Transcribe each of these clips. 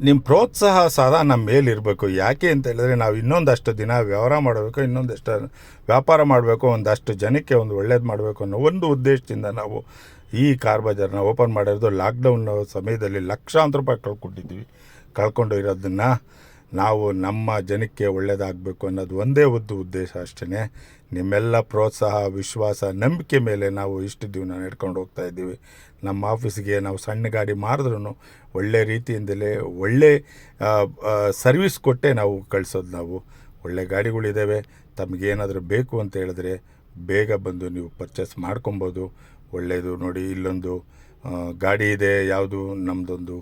ನಿಮ್ಮ ಪ್ರೋತ್ಸಾಹ ಸದಾ ನಮ್ಮ ಮೇಲಿರಬೇಕು. ಯಾಕೆ ಅಂತ ಹೇಳಿದ್ರೆ ನಾವು ಇನ್ನೊಂದಷ್ಟು ದಿನ ವ್ಯವಹಾರ ಮಾಡಬೇಕು, ಇನ್ನೊಂದಷ್ಟು ವ್ಯಾಪಾರ ಮಾಡಬೇಕು, ಒಂದಷ್ಟು ಜನಕ್ಕೆ ಒಂದು ಒಳ್ಳೇದು ಮಾಡಬೇಕು ಅನ್ನೋ ಒಂದು ಉದ್ದೇಶದಿಂದ ನಾವು ಈ ಕಾರ್ ಬಜಾರ್ನ ಓಪನ್ ಮಾಡಿರೋದು. ಲಾಕ್ಡೌನ್ ಸಮಯದಲ್ಲಿ ಲಕ್ಷಾಂತರ ರೂಪಾಯಿ ಕಳ್ಕೊಂಡು ಇರೋದನ್ನು ನಾವು ನಮ್ಮ ಜನಕ್ಕೆ ಒಳ್ಳೆಯದಾಗಬೇಕು ಅನ್ನೋದು ಒಂದೇ ಉದ್ದೇಶ ಅಷ್ಟೇ. ನಿಮ್ಮೆಲ್ಲ ಪ್ರೋತ್ಸಾಹ, ವಿಶ್ವಾಸ, ನಂಬಿಕೆ ಮೇಲೆ ನಾವು ಇಷ್ಟು ದಿನ ನಡ್ಕೊಂಡು ಹೋಗ್ತಾ ಇದ್ದೀವಿ. ನಮ್ಮ ಆಫೀಸಿಗೆ ನಾವು ಸಣ್ಣ ಗಾಡಿ ಮಾರಿದ್ರೂ ಒಳ್ಳೆ ರೀತಿಯಿಂದಲೇ ಒಳ್ಳೆ ಸರ್ವಿಸ್ ಕೊಟ್ಟೆ ನಾವು ಕಳಿಸೋದು. ನಾವು ಒಳ್ಳೆ ಗಾಡಿಗಳಿದ್ದಾವೆ. ತಮಗೇನಾದರೂ ಬೇಕು ಅಂತ ಹೇಳಿದ್ರೆ ಬೇಗ ಬಂದು ನೀವು ಪರ್ಚೇಸ್ ಮಾಡ್ಕೊಬೋದು. ಒಳ್ಳೆಯದು. ನೋಡಿ, ಇಲ್ಲೊಂದು ಗಾಡಿ ಇದೆ. ಯಾವುದು ನಮ್ಮದೊಂದು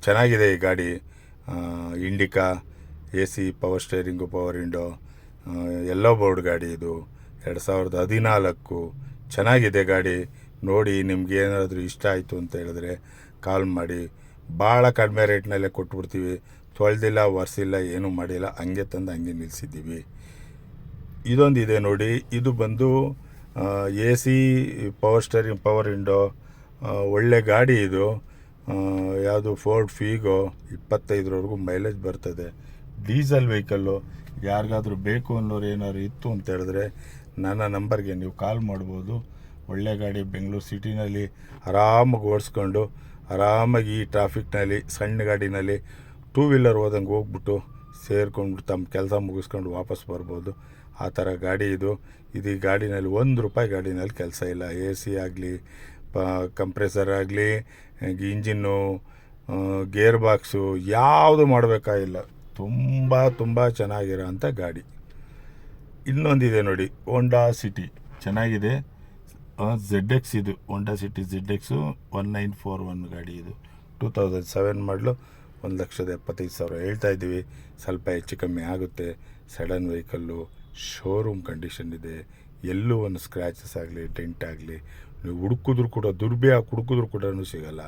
ಚೆನ್ನಾಗಿದೆ ಈ ಗಾಡಿ. Indica AC, power steering, power window, yellow board ಗಾಡಿ. ಇದು 2014. ಚೆನ್ನಾಗಿದೆ ಗಾಡಿ. ನೋಡಿ, ನಿಮ್ಗೆ ಏನಾದರೂ ಇಷ್ಟ ಆಯಿತು ಅಂತ ಹೇಳಿದ್ರೆ ಕಾಲ್ ಮಾಡಿ. ಭಾಳ ಕಡಿಮೆ ರೇಟ್ನಲ್ಲೇ ಕೊಟ್ಬಿಡ್ತೀವಿ. ತೊಳೆದಿಲ್ಲ, ಒರೆಸಿಲ್ಲ, ಏನೂ ಮಾಡಿಲ್ಲ, ಹಂಗೆ ತಂದು ಹಂಗೆ ನಿಲ್ಲಿಸಿದ್ದೀವಿ. ಇದೊಂದಿದೆ ನೋಡಿ, ಇದು ಬಂದು AC, power steering, power window, ಒಳ್ಳೆ ಗಾಡಿ ಇದು. ಯಾವುದು ಫೋರ್ಡ್ ಫೀಗೋ, 25ವರೆಗೂ ಮೈಲೇಜ್ ಬರ್ತದೆ. Diesel vehicle. ಯಾರಿಗಾದ್ರೂ ಬೇಕು ಅನ್ನೋರು ಏನಾದ್ರು ಇತ್ತು ಅಂತ ಹೇಳಿದ್ರೆ ನನ್ನ ನಂಬರ್ಗೆ ನೀವು ಕಾಲ್ ಮಾಡ್ಬೋದು. ಒಳ್ಳೆ ಗಾಡಿ. ಬೆಂಗಳೂರು ಸಿಟಿನಲ್ಲಿ ಆರಾಮಾಗಿ ಓಡಿಸ್ಕೊಂಡು ಆರಾಮಾಗಿ ಈ ಟ್ರಾಫಿಕ್ನಲ್ಲಿ ಸಣ್ಣ ಗಾಡಿನಲ್ಲಿ 2 ವೀಲರ್ ಹೋದಂಗೆ ಹೋಗ್ಬಿಟ್ಟು ಸೇರ್ಕೊಂಡ್ಬಿಟ್ಟು ತಮ್ಮ ಕೆಲಸ ಮುಗಿಸ್ಕೊಂಡು ವಾಪಸ್ ಬರ್ಬೋದು. ಆ ಥರ ಗಾಡಿ ಇದು. ಈ ಗಾಡಿನಲ್ಲಿ ₹1 ಗಾಡಿನಲ್ಲಿ ಕೆಲಸ ಇಲ್ಲ. AC ಆಗಲಿ, ಕಂಪ್ರೆಸರ್ ಆಗಲಿ, ಇಂಜಿನ್ನು, ಗೇರ್ ಬಾಕ್ಸು ಯಾವುದು ಮಾಡಬೇಕಾಗಿಲ್ಲ. ತುಂಬ ಚೆನ್ನಾಗಿರೋ ಅಂಥ ಗಾಡಿ. ಇನ್ನೊಂದಿದೆ ನೋಡಿ, ಹೋಂಡಾ ಸಿಟಿ. ಚೆನ್ನಾಗಿದೆ. ZX ಇದು. ಹೋಂಡಾ ಸಿಟಿ ZX 1941 ಗಾಡಿ ಇದು. 2007 ಮಾಡಲು. 1,75,000 ಹೇಳ್ತಾ ಇದ್ದೀವಿ. ಸ್ವಲ್ಪ ಹೆಚ್ಚು ಕಮ್ಮಿ ಆಗುತ್ತೆ. ಸಡನ್ ವೆಹಿಕಲ್ಲು, ಶೋರೂಮ್ ಕಂಡೀಷನ್ ಇದೆ. ಎಲ್ಲೂ ಒಂದು ಸ್ಕ್ರ್ಯಾಚಸ್ ಆಗಲಿ, ಡೆಂಟ್ ಆಗಲಿ ನೀವು ಹುಡುಕಿದ್ರು ಕೂಡ, ಹುಡುಕಿದ್ರು ಕೂಡ ಸಿಗೋಲ್ಲ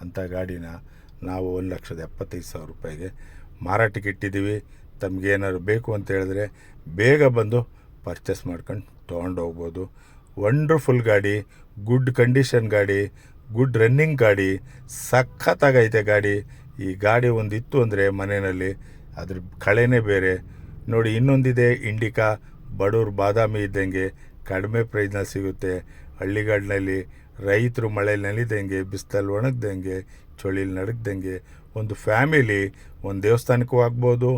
ಅಂಥ ಗಾಡಿನ ನಾವು 1,75,000 ಮಾರಾಟಕ್ಕೆ ಇಟ್ಟಿದ್ದೀವಿ. ತಮಗೇನಾದ್ರು ಬೇಕು ಅಂತ ಹೇಳಿದ್ರೆ ಬೇಗ ಬಂದು ಪರ್ಚೇಸ್ ಮಾಡ್ಕೊಂಡು ತೊಗೊಂಡೋಗ್ಬೋದು. ವಂಡರ್ಫುಲ್ ಗಾಡಿ, ಗುಡ್ ಕಂಡೀಷನ್ ಗಾಡಿ, ಗುಡ್ ರನ್ನಿಂಗ್ ಗಾಡಿ, ಸಖತ್ತಾಗೈತೆ ಗಾಡಿ. ಈ ಗಾಡಿ ಒಂದಿತ್ತು ಅಂದರೆ ಮನೆಯಲ್ಲಿ ಅದ್ರ ಕಳೆನೇ ಬೇರೆ. ನೋಡಿ, ಇನ್ನೊಂದಿದೆ ಇಂಡಿಕಾ. ಬಡವ್ರು ಬಾದಾಮಿ ಇದ್ದಂಗೆ ಕಡಿಮೆ ಪ್ರೈಸ್ನಲ್ಲಿ ಸಿಗುತ್ತೆ. ಹಳ್ಳಿಗಾಡಿನಲ್ಲಿ ರೈತರು ಮಳೆಯಲ್ಲಿ ನೆನೆದಂಗೆ, ಬಿಸಿಲಲ್ಲಿ ಒಣಗ್ದಂಗೆ, ಚಳಿಲಿ ನಡಗ್ದಂಗೆ, ಒಂದು ಫ್ಯಾಮಿಲಿ ಒಂದು ದೇವಸ್ಥಾನಕ್ಕೂ ಆಗ್ಬೋದು,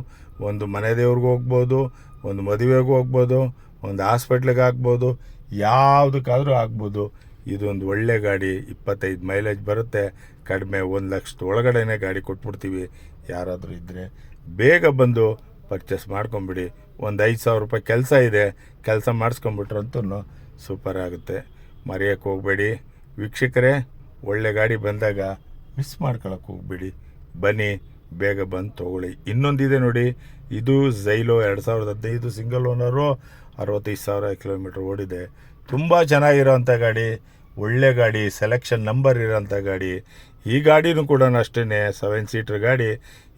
ಒಂದು ಮನೆ ದೇವ್ರಿಗೂ ಹೋಗ್ಬೋದು, ಒಂದು ಮದುವೆಗೂ ಹೋಗ್ಬೋದು, ಒಂದು ಹಾಸ್ಪಿಟ್ಲಿಗೆ ಆಗ್ಬೋದು, ಯಾವುದಕ್ಕಾದರೂ ಆಗ್ಬೋದು. ಇದೊಂದು ಒಳ್ಳೆ ಗಾಡಿ. 25 ಮೈಲೇಜ್ ಬರುತ್ತೆ. ಕಡಿಮೆ 1,00,000 ಒಳಗಡೆನೇ ಗಾಡಿ ಕೊಟ್ಬಿಡ್ತೀವಿ. ಯಾರಾದರೂ ಇದ್ದರೆ ಬೇಗ ಬಂದು ಪರ್ಚೇಸ್ ಮಾಡ್ಕೊಂಬಿಡಿ. ಒಂದು ₹5,000 ಕೆಲಸ ಇದೆ. ಕೆಲಸ ಮಾಡಿಸ್ಕೊಂಬಿಟ್ರಂತೂ ಸೂಪರ್ ಆಗುತ್ತೆ. ಮರೆಯೋಕ್ಕೆ ಹೋಗಬೇಡಿ ವೀಕ್ಷಕರೇ. ಒಳ್ಳೆ ಗಾಡಿ ಬಂದಾಗ ಮಿಸ್ ಮಾಡ್ಕೊಳಕ್ಕೆ ಹೋಗ್ಬೇಡಿ. ಬನ್ನಿ, ಬೇಗ ಬಂದು ತೊಗೊಳ್ಳಿ. ಇನ್ನೊಂದಿದೆ ನೋಡಿ, ಇದು ಝೈಲೋ 2015 ಸಿಂಗಲ್ ಓನರು. 65,000 ಕಿಲೋಮೀಟ್ರ್ ಓಡಿದೆ. ತುಂಬ ಚೆನ್ನಾಗಿರೋಂಥ ಗಾಡಿ. ಒಳ್ಳೆ ಗಾಡಿ, ಸೆಲೆಕ್ಷನ್ ನಂಬರ್ ಇರೋಂಥ ಗಾಡಿ. ಈ ಗಾಡಿನೂ ಕೂಡ ಅಷ್ಟೇ 7 ಸೀಟ್ರ್ ಗಾಡಿ.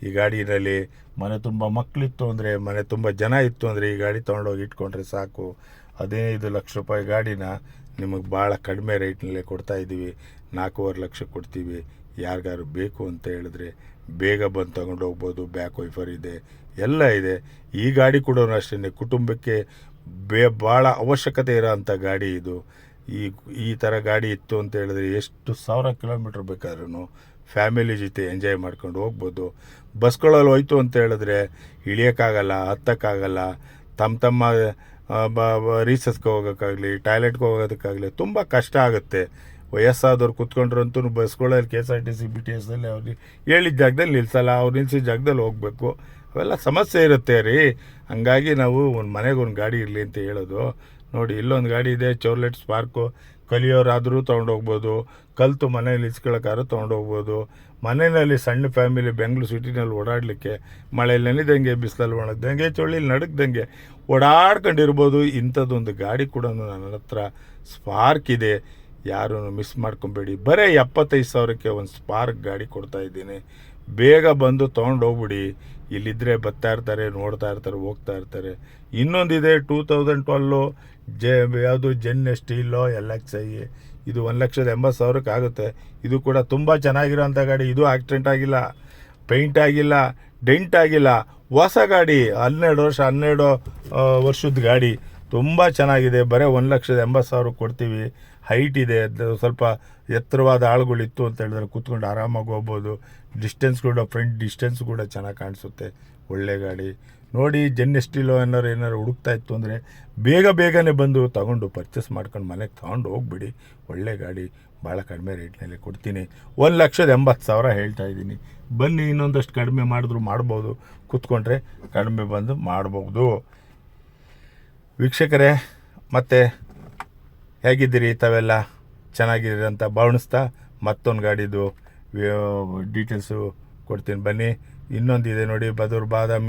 ಈ ಗಾಡಿನಲ್ಲಿ ಮನೆ ತುಂಬ ಮಕ್ಕಳಿತ್ತು ಅಂದರೆ, ಮನೆ ತುಂಬ ಜನ ಇತ್ತು ಅಂದರೆ ಈ ಗಾಡಿ ತೊಗೊಂಡೋಗಿ ಇಟ್ಕೊಂಡ್ರೆ ಸಾಕು. 15 ಲಕ್ಷ ರೂಪಾಯಿ ಗಾಡಿನ ನಿಮಗೆ ಭಾಳ ಕಡಿಮೆ ರೇಟ್ನಲ್ಲೇ ಕೊಡ್ತಾಯಿದ್ದೀವಿ. 4.5 ಲಕ್ಷ ಕೊಡ್ತೀವಿ. ಯಾರಿಗಾರು ಬೇಕು ಅಂತ ಹೇಳಿದ್ರೆ ಬೇಗ ಬಂದು ತೊಗೊಂಡು ಹೋಗ್ಬೋದು. ಬ್ಯಾಕ್ ವೈಫರ್ ಇದೆ, ಎಲ್ಲ ಇದೆ. ಈ ಗಾಡಿ ಕೂಡ ಅಷ್ಟೇ ಕುಟುಂಬಕ್ಕೆ ಭಾಳ ಅವಶ್ಯಕತೆ ಇರೋ ಅಂಥ ಗಾಡಿ ಇದು. ಈ ಥರ ಗಾಡಿ ಇತ್ತು ಅಂತ ಹೇಳಿದ್ರೆ ಎಷ್ಟು 1,000 ಕಿಲೋಮೀಟ್ರ್ ಬೇಕಾದ್ರೂ ಫ್ಯಾಮಿಲಿ ಜೊತೆ ಎಂಜಾಯ್ ಮಾಡ್ಕೊಂಡು ಹೋಗ್ಬೋದು. ಬಸ್ಗಳಲ್ಲಿ ಹೋಯ್ತು ಅಂತ ಹೇಳಿದ್ರೆ ಇಳಿಯೋಕ್ಕಾಗಲ್ಲ, ಹತ್ತಕ್ಕಾಗಲ್ಲ. ತಮ್ಮ ರೀಸಸ್ಗೆ ಹೋಗೋಕ್ಕಾಗಲಿ, ಟಾಯ್ಲೆಟ್ಗೆ ಹೋಗೋದಕ್ಕಾಗಲಿ ತುಂಬ ಕಷ್ಟ ಆಗುತ್ತೆ. ವಯಸ್ಸಾದವ್ರು ಕೂತ್ಕೊಂಡ್ರಂತೂ ಬಸ್ಗಳಲ್ಲಿ KSRTC BTSದಲ್ಲಿ ಅವ್ರಿಗೆ ಹೇಳಿದ ಜಾಗದಲ್ಲಿ ನಿಲ್ಲಿಸಲ್ಲ. ಅವ್ರು ನಿಲ್ಲಿಸಿದ ಜಾಗದಲ್ಲಿ ಹೋಗಬೇಕು. ಅವೆಲ್ಲ ಸಮಸ್ಯೆ ಇರುತ್ತೆ ರೀ. ಹಂಗಾಗಿ ನಾವು ಒಂದು ಮನೆಗೆ ಒಂದು ಗಾಡಿ ಇರಲಿ ಅಂತ ಹೇಳೋದು. ನೋಡಿ, ಇಲ್ಲೊಂದು ಗಾಡಿ ಇದೆ, ಚೌರ್ಲೆಟ್ ಸ್ಪಾರ್ಕು. ಕಲಿಯೋರಾದರೂ ತೊಗೊಂಡೋಗ್ಬೋದು, ಕಲಿತು ಮನೇಲಿ ಇಸ್ಕೊಳ್ಳೋಕ್ಕಾದ್ರೂ ತೊಗೊಂಡೋಗ್ಬೋದು. ಮನೆಯಲ್ಲಿ ಸಣ್ಣ ಫ್ಯಾಮಿಲಿ ಬೆಂಗಳೂರು ಸಿಟಿನಲ್ಲಿ ಓಡಾಡಲಿಕ್ಕೆ ಮಳೆಯಲ್ಲಿ ನೆನೆದಂಗೆ, ಬಿಸಿಲಲ್ಲಿ ಒಣಗ್ದಂಗೆ, ಚಳಿಲಿ ನಡುಗ್ದಂಗೆ ಓಡಾಡ್ಕೊಂಡಿರ್ಬೋದು. ಇಂಥದ್ದೊಂದು ಗಾಡಿ ಕೂಡ ನನ್ನ ಹತ್ರ ಸ್ಪಾರ್ಕ್ ಇದೆ. ಯಾರೂ ಮಿಸ್ ಮಾಡ್ಕೊಬೇಡಿ. ಬರೀ 75,000ಕ್ಕೆ ಒಂದು ಸ್ಪಾರ್ಕ್ ಗಾಡಿ ಕೊಡ್ತಾಯಿದ್ದೀನಿ. ಬೇಗ ಬಂದು ತೊಗೊಂಡೋಗ್ಬಿಡಿ. ಇಲ್ಲಿದ್ದರೆ ಬರ್ತಾ ಇರ್ತಾರೆ, ನೋಡ್ತಾ ಇರ್ತಾರೆ, ಹೋಗ್ತಾ ಇರ್ತಾರೆ. ಇನ್ನೊಂದಿದೆ 2012 ಯಾವುದು ಜೆನ್ ಸ್ಟೀಲೋ LXi. ಇದು 1,80,000 ಆಗುತ್ತೆ. ಇದು ಕೂಡ ತುಂಬ ಚೆನ್ನಾಗಿರೋಂಥ ಗಾಡಿ. ಇದು ಆಕ್ಸಿಡೆಂಟ್ ಆಗಿಲ್ಲ. ಪೇಂಟ್ ಆಗಿಲ್ಲ, ಡೆಂಟ್ ಆಗಿಲ್ಲ, ಹೊಸ ಗಾಡಿ 12 ವರ್ಷದ ಗಾಡಿ, ತುಂಬ ಚೆನ್ನಾಗಿದೆ. ಬರೀ 1,80,000 ಕೊಡ್ತೀವಿ. ಹೈಟ್ ಇದೆ, ಅದು ಸ್ವಲ್ಪ ಎತ್ತರವಾದ ಆಳುಗಳಿತ್ತು ಅಂತ ಹೇಳಿದ್ರೆ ಕೂತ್ಕೊಂಡು ಆರಾಮಾಗಿ ಹೋಗ್ಬೋದು. ಡಿಸ್ಟೆನ್ಸ್ ಕೂಡ, ಫ್ರಂಟ್ ಡಿಸ್ಟೆನ್ಸ್ ಕೂಡ ಚೆನ್ನಾಗಿ ಕಾಣಿಸುತ್ತೆ. ಒಳ್ಳೆ ಗಾಡಿ ನೋಡಿ. ಜೆನ್ಎಸ್ಟಿಲೋ ಏನಾರು ಹುಡುಕ್ತಾ ಇತ್ತು ಅಂದರೆ ಬೇಗನೆ ಬಂದು ತಗೊಂಡು ಪರ್ಚೇಸ್ ಮಾಡ್ಕೊಂಡು ಮನೆಗೆ ತೊಗೊಂಡು ಹೋಗ್ಬಿಡಿ. ಒಳ್ಳೆ ಗಾಡಿ, ಭಾಳ ಕಡಿಮೆ ರೇಟ್ನಲ್ಲಿ ಕೊಡ್ತೀನಿ. 1,80,000 ಹೇಳ್ತಾ ಇದ್ದೀನಿ. ಬನ್ನಿ, ಇನ್ನೊಂದಷ್ಟು ಕಡಿಮೆ ಮಾಡಿದ್ರು ಮಾಡ್ಬೋದು. ಕೂತ್ಕೊಂಡ್ರೆ ಕಡಿಮೆ ಬಂದು ಮಾಡ್ಬೋದು. ವೀಕ್ಷಕರೇ, ಮತ್ತೆ ಹೇಗಿದ್ದೀರಿ ತಾವೆಲ್ಲ? ಚೆನ್ನಾಗಿದ್ದೀರಿ ಅಂತ ಭಾವಿಸ್ತಾ ಮತ್ತೊಂದು ಗಾಡಿದು ಡೀಟೇಲ್ಸು ಕೊಡ್ತೀನಿ ಬನ್ನಿ. ಇನ್ನೊಂದಿದೆ ನೋಡಿ, ಬಡವರ ಬಾದಾಮಿ.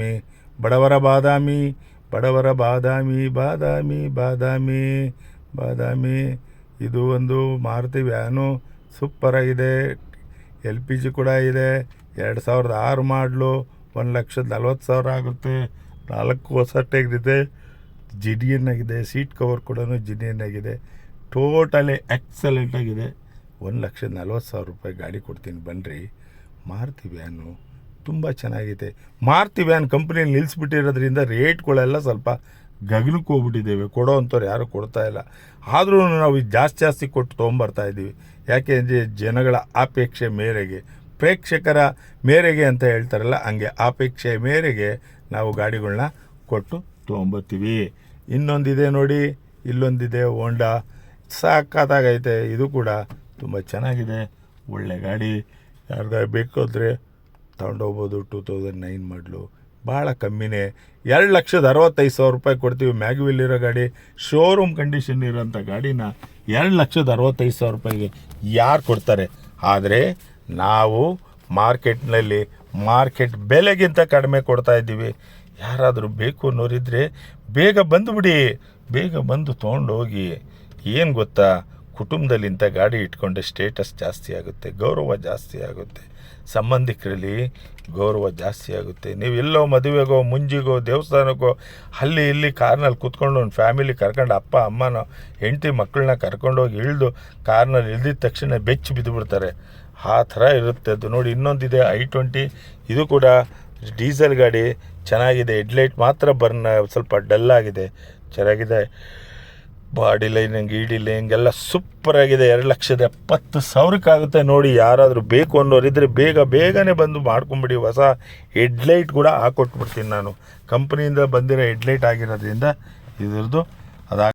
ಇದು ಒಂದು ಮಾರುತಿ ವ್ಯಾನು, ಸೂಪರಾಗಿದೆ. LPG ಕೂಡ ಇದೆ. 2006 ಮಾಡಲು, 1,40,000 ಆಗುತ್ತೆ. 4 ಹೊಸ ಟೈರ್ ಇದೆ. ಜಿನಿಯನ್ ಆಗಿದೆ. ಸೀಟ್ ಕವರ್ ಕೂಡ ಜಿನಿಯನ್ ಆಗಿದೆ. ಟೋಟಲಿ ಎಕ್ಸಲೆಂಟ್ ಆಗಿದೆ. 1,40,000 ಗಾಡಿ ಕೊಡ್ತೀನಿ ಬನ್ನಿರಿ. ಮಾರುತಿ ವ್ಯಾನು ತುಂಬ ಚೆನ್ನಾಗಿದೆ. ಮಾರುತಿ ವ್ಯಾನ್ ಕಂಪ್ನಿಯಲ್ಲಿ ನಿಲ್ಲಿಸ್ಬಿಟ್ಟಿರೋದ್ರಿಂದ ರೇಟ್ಗಳೆಲ್ಲ ಸ್ವಲ್ಪ ಗಗನಕ್ಕೆ ಹೋಗ್ಬಿಟ್ಟಿದ್ದೇವೆ. ಕೊಡೋ ಅಂಥವ್ರು ಯಾರು ಕೊಡ್ತಾ ಇಲ್ಲ. ಆದ್ರೂ ನಾವು ಜಾಸ್ತಿ ಕೊಟ್ಟು ತೊಗೊಂಬರ್ತಾಯಿದ್ದೀವಿ. ಯಾಕೆ ಅಂದರೆ ಜನಗಳ ಅಪೇಕ್ಷೆ ಮೇರೆಗೆ, ಪ್ರೇಕ್ಷಕರ ಮೇರೆಗೆ ಅಂತ ಹೇಳ್ತಾರಲ್ಲ, ಹಂಗೆ ಅಪೇಕ್ಷೆ ಮೇರೆಗೆ ನಾವು ಗಾಡಿಗಳನ್ನ ಕೊಟ್ಟು ತೊಗೊಂಬರ್ತೀವಿ. ಇನ್ನೊಂದಿದೆ ನೋಡಿ, ಇಲ್ಲೊಂದಿದೆ ಹೋಂಡಾ, ಸಾಕಾಗೈತೆ. ಇದು ಕೂಡ ತುಂಬ ಚೆನ್ನಾಗಿದೆ. ಒಳ್ಳೆ ಗಾಡಿ, ಯಾರಿಗಾರು ಬೇಕು ಅಂದರೆ ತಗೊಂಡೋಗ್ಬೋದು. 2009 ಮಾಡಲು, ಭಾಳ ಕಮ್ಮಿನೇ. 2,65,000 ಕೊಡ್ತೀವಿ. ಮ್ಯಾಗ್ವಿಲ್ ಗಾಡಿ, ಶೋರೂಮ್ ಕಂಡೀಷನ್ ಇರೋಂಥ ಗಾಡಿನ 2,65,000 ಯಾರು ಕೊಡ್ತಾರೆ? ಆದರೆ ನಾವು ಮಾರ್ಕೆಟ್ ಬೆಲೆಗಿಂತ ಕಡಿಮೆ ಕೊಡ್ತಾ ಇದ್ದೀವಿ. ಯಾರಾದರೂ ಬೇಕು ಅನ್ನೋರಿದ್ರೆ ಬೇಗ ಬಂದುಬಿಡಿ, ಬೇಗ ಬಂದು ತೊಗೊಂಡೋಗಿ. ಏನು ಗೊತ್ತಾ, ಕುಟುಂಬದಲ್ಲಿ ಇಂಥ ಗಾಡಿ ಇಟ್ಕೊಂಡ್ರೆ ಸ್ಟೇಟಸ್ ಜಾಸ್ತಿ ಆಗುತ್ತೆ, ಗೌರವ ಜಾಸ್ತಿ ಆಗುತ್ತೆ, ಸಂಬಂಧಿಕರಲ್ಲಿ ಗೌರವ ಜಾಸ್ತಿ ಆಗುತ್ತೆ. ನೀವು ಎಲ್ಲೋ ಮದುವೆಗೋ, ಮುಂಜಿಗೋ, ದೇವಸ್ಥಾನಕ್ಕೋ ಅಲ್ಲಿ ಇಲ್ಲಿ ಕಾರ್ನಲ್ಲಿ ಕೂತ್ಕೊಂಡು ಒಂದು ಫ್ಯಾಮಿಲಿ ಕರ್ಕೊಂಡು, ಅಪ್ಪ ಅಮ್ಮನ ಹೆಂಡತಿ ಮಕ್ಕಳನ್ನ ಕರ್ಕೊಂಡೋಗಿ ಇಳಿದು ಕಾರ್ನಲ್ಲಿ ಇಳಿದಿದ ತಕ್ಷಣ ಬೆಚ್ಚಿ ಬಿದ್ದುಬಿಡ್ತಾರೆ. ಆ ಥರ ಇರುತ್ತೆ ಅದು. ನೋಡಿ, ಇನ್ನೊಂದಿದೆ i20. ಇದು ಕೂಡ ಡೀಸೆಲ್ ಗಾಡಿ, ಚೆನ್ನಾಗಿದೆ. ಹೆಡ್ಲೈಟ್ ಮಾತ್ರ ಸ್ವಲ್ಪ ಡಲ್ ಆಗಿದೆ. ಚೆನ್ನಾಗಿದೆ. ಬಾಡಿ ಲೈನಿಂಗ್, ಹಿಂಗೆಲ್ಲ ಸೂಪರಾಗಿದೆ. 2,70,000 ಆಗುತ್ತೆ ನೋಡಿ. ಯಾರಾದರೂ ಬೇಕು ಅನ್ನೋರಿದ್ದರೆ ಬೇಗನೆ ಬಂದು ಮಾಡ್ಕೊಂಬಿಡಿ. ಹೊಸ ಹೆಡ್ಲೈಟ್ ಕೂಡ ಹಾಕ್ಕೊಟ್ಬಿಡ್ತೀನಿ ನಾನು. ಕಂಪ್ನಿಯಿಂದ ಬಂದಿರೋ ಹೆಡ್ಲೈಟ್ ಆಗಿರೋದ್ರಿಂದ ಇದ್ರದ್ದು